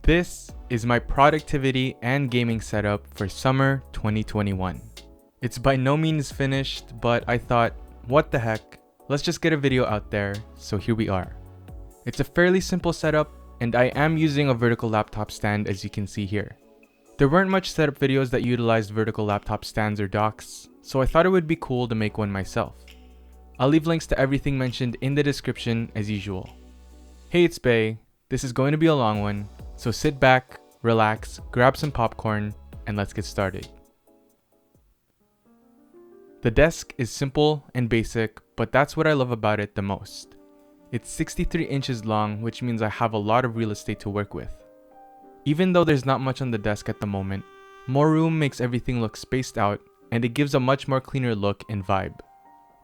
This is my productivity and gaming setup for summer 2021. It's by no means finished, but I thought, what the heck, let's just get a video out there, so here we are. It's a fairly simple setup, and I am using a vertical laptop stand as you can see here. There weren't much setup videos that utilized vertical laptop stands or docks, so I thought it would be cool to make one myself. I'll leave links to everything mentioned in the description as usual. Hey, it's Bey. This is going to be a long one, so sit back, relax, grab some popcorn, and let's get started. The desk is simple and basic, but that's what I love about it the most. It's 63 inches long, which means I have a lot of real estate to work with. Even though there's not much on the desk at the moment, more room makes everything look spaced out, and it gives a much more cleaner look and vibe.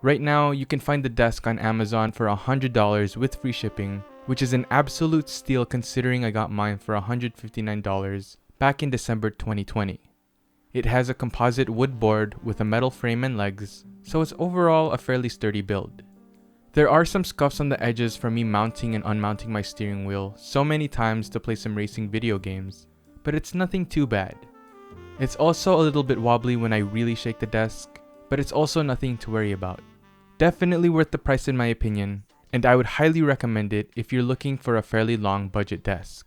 Right now, you can find the desk on Amazon for $100 with free shipping, which is an absolute steal considering I got mine for $159 back in December 2020. It has a composite wood board with a metal frame and legs, so it's overall a fairly sturdy build. There are some scuffs on the edges from me mounting and unmounting my steering wheel so many times to play some racing video games, but it's nothing too bad. It's also a little bit wobbly when I really shake the desk, but it's also nothing to worry about. Definitely worth the price in my opinion, and I would highly recommend it if you're looking for a fairly long budget desk.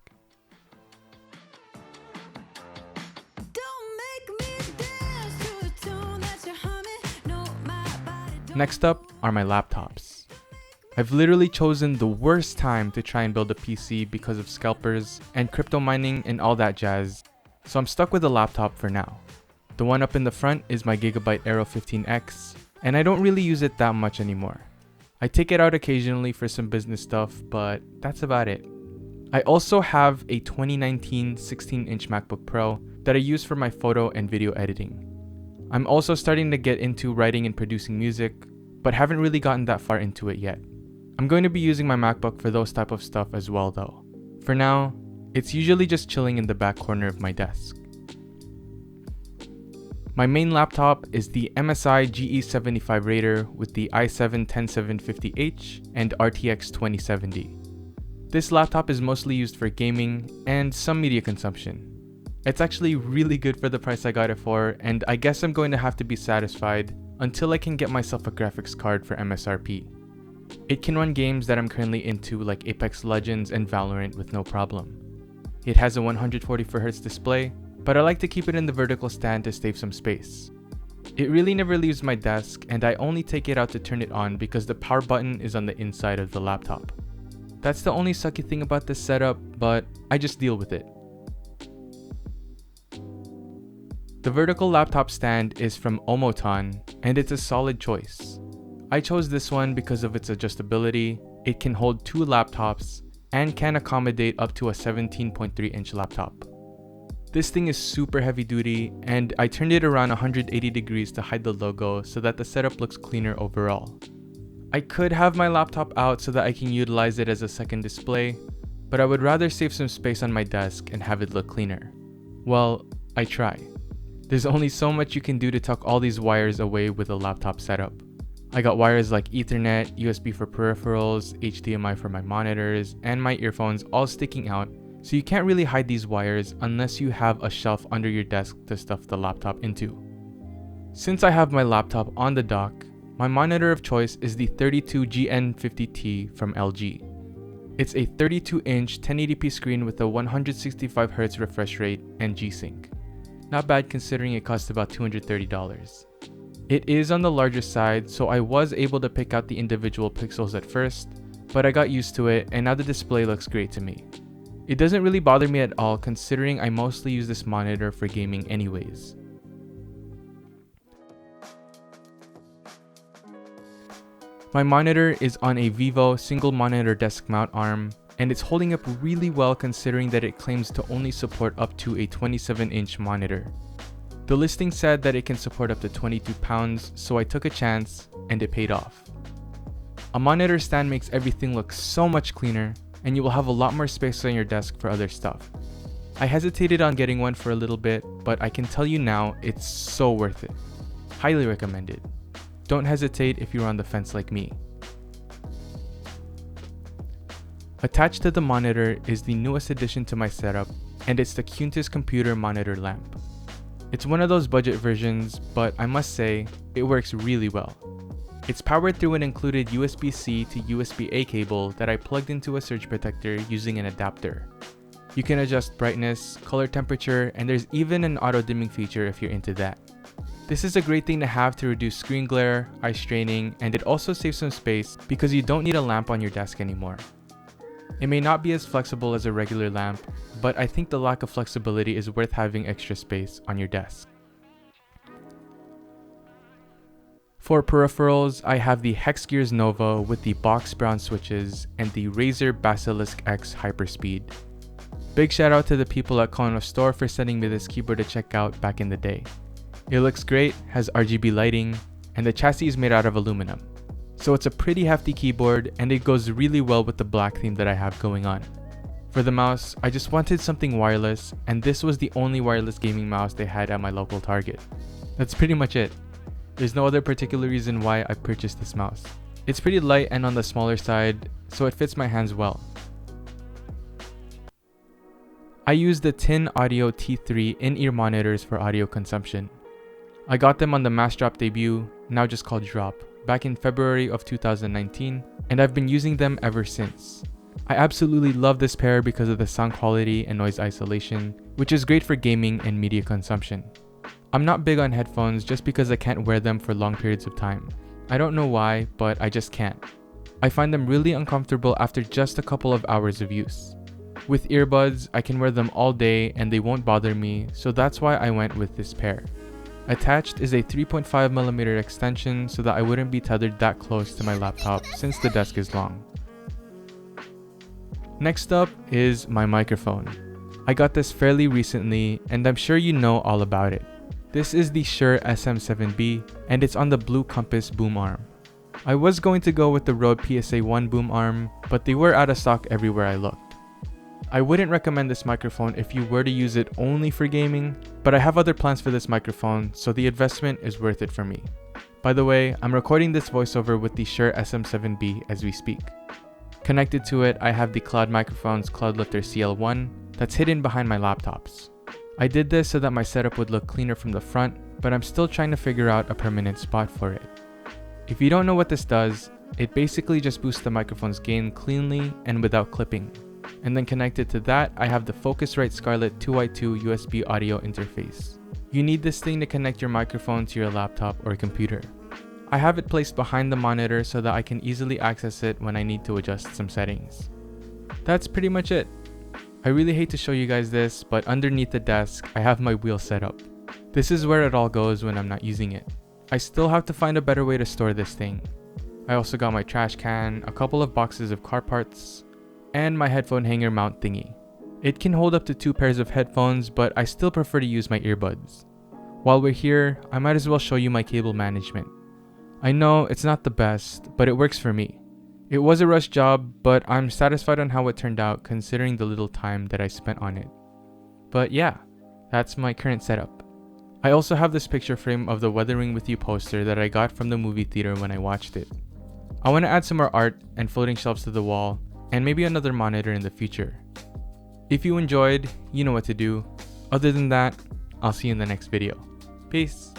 Next up are my laptops. I've literally chosen the worst time to try and build a PC because of scalpers and crypto mining and all that jazz, so I'm stuck with a laptop for now. The one up in the front is my GIGABYTE AERO 15X, and I don't really use it that much anymore. I take it out occasionally for some business stuff, but that's about it. I also have a 2019 16-inch MacBook Pro that I use for my photo and video editing. I'm also starting to get into writing and producing music, but haven't really gotten that far into it yet. I'm going to be using my MacBook for those type of stuff as well though. For now, it's usually just chilling in the back corner of my desk. My main laptop is the MSI GE75 RAZER with the i7-10750H and RTX 2070. This laptop is mostly used for gaming and some media consumption. It's actually really good for the price I got it for, and I guess I'm going to have to be satisfied until I can get myself a graphics card for MSRP. It can run games that I'm currently into like Apex Legends and Valorant with no problem. It has a 144Hz display, but I like to keep it in the vertical stand to save some space. It really never leaves my desk, and I only take it out to turn it on because the power button is on the inside of the laptop. That's the only sucky thing about this setup, but I just deal with it. The vertical laptop stand is from OMOTOM, and it's a solid choice. I chose this one because of its adjustability. It can hold 2 laptops and can accommodate up to a 17.3-inch laptop. This thing is super heavy duty, and I turned it around 180 degrees to hide the logo so that the setup looks cleaner overall. I could have my laptop out so that I can utilize it as a second display, but I would rather save some space on my desk and have it look cleaner. Well, I try. There's only so much you can do to tuck all these wires away with a laptop setup. I got wires like Ethernet, USB for peripherals, HDMI for my monitors, and my earphones all sticking out, so you can't really hide these wires unless you have a shelf under your desk to stuff the laptop into. Since I have my laptop on the dock, my monitor of choice is the 32GN50T from LG. It's a 32-inch 1080p screen with a 165Hz refresh rate and G-Sync. Not bad considering it costs about $230. It is on the larger side, so I was able to pick out the individual pixels at first, but I got used to it and now the display looks great to me. It doesn't really bother me at all considering I mostly use this monitor for gaming anyways. My monitor is on a VIVO single monitor desk mount arm, and it's holding up really well considering that it claims to only support up to a 27-inch monitor. The listing said that it can support up to 22 pounds, so I took a chance and it paid off. A monitor stand makes everything look so much cleaner, and you will have a lot more space on your desk for other stuff. I hesitated on getting one for a little bit, but I can tell you now it's so worth it. Highly recommended. Don't hesitate if you're on the fence like me. Attached to the monitor is the newest addition to my setup, and it's the Quntis computer monitor lamp. It's one of those budget versions, but I must say, it works really well. It's powered through an included USB-C to USB-A cable that I plugged into a surge protector using an adapter. You can adjust brightness, color temperature, and there's even an auto dimming feature if you're into that. This is a great thing to have to reduce screen glare, eye straining, and it also saves some space because you don't need a lamp on your desk anymore. It may not be as flexible as a regular lamp, but I think the lack of flexibility is worth having extra space on your desk. For peripherals, I have the HEXGEARS Nova with the box brown switches and the RAZER BASUSK X HYPERSPEED. Big shout out to the people at Kono Store for sending me this keyboard to check out back in the day. It looks great, has RGB lighting, and the chassis is made out of aluminum. So it's a pretty hefty keyboard and it goes really well with the black theme that I have going on. For the mouse, I just wanted something wireless, and this was the only wireless gaming mouse they had at my local Target. That's pretty much it. There's no other particular reason why I purchased this mouse. It's pretty light and on the smaller side, so it fits my hands well. I use the Tin Audio T3 in-ear monitors for audio consumption. I got them on the MASSDROP debut, now just called Drop, back in February of 2019, and I've been using them ever since. I absolutely love this pair because of the sound quality and noise isolation, which is great for gaming and media consumption. I'm not big on headphones just because I can't wear them for long periods of time. I don't know why, but I just can't. I find them really uncomfortable after just a couple of hours of use. With earbuds, I can wear them all day and they won't bother me, so that's why I went with this pair. Attached is a 3.5mm extension so that I wouldn't be tethered that close to my laptop since the desk is long. Next up is my microphone. I got this fairly recently and I'm sure you know all about it. This is the SHURE SM7B and it's on the Blue Compass boom arm. I was going to go with the Rode PSA-1 boom arm, but they were out of stock everywhere I looked. I wouldn't recommend this microphone if you were to use it only for gaming, but I have other plans for this microphone, so the investment is worth it for me. By the way, I'm recording this voiceover with the SHURE SM7B as we speak. Connected to it, I have the Cloud Microphones Cloudlifter CL1 that's hidden behind my laptops. I did this so that my setup would look cleaner from the front, but I'm still trying to figure out a permanent spot for it. If you don't know what this does, it basically just boosts the microphone's gain cleanly and without clipping. And then connected to that, I have the Focusrite Scarlett 2x2 USB audio interface. You need this thing to connect your microphone to your laptop or computer. I have it placed behind the monitor so that I can easily access it when I need to adjust some settings. That's pretty much it. I really hate to show you guys this, but underneath the desk, I have my wheel set up. This is where it all goes when I'm not using it. I still have to find a better way to store this thing. I also got my trash can, a couple of boxes of car parts, and my headphone hanger mount thingy. It can hold up to 2 pairs of headphones, but I still prefer to use my earbuds. While we're here, I might as well show you my cable management. I know it's not the best, but it works for me. It was a rush job, but I'm satisfied on how it turned out considering the little time that I spent on it. But yeah, that's my current setup. I also have this picture frame of the Weathering With You poster that I got from the movie theater when I watched it. I want to add some more art and floating shelves to the wall, and maybe another monitor in the future. If you enjoyed, you know what to do. Other than that, I'll see you in the next video. Peace!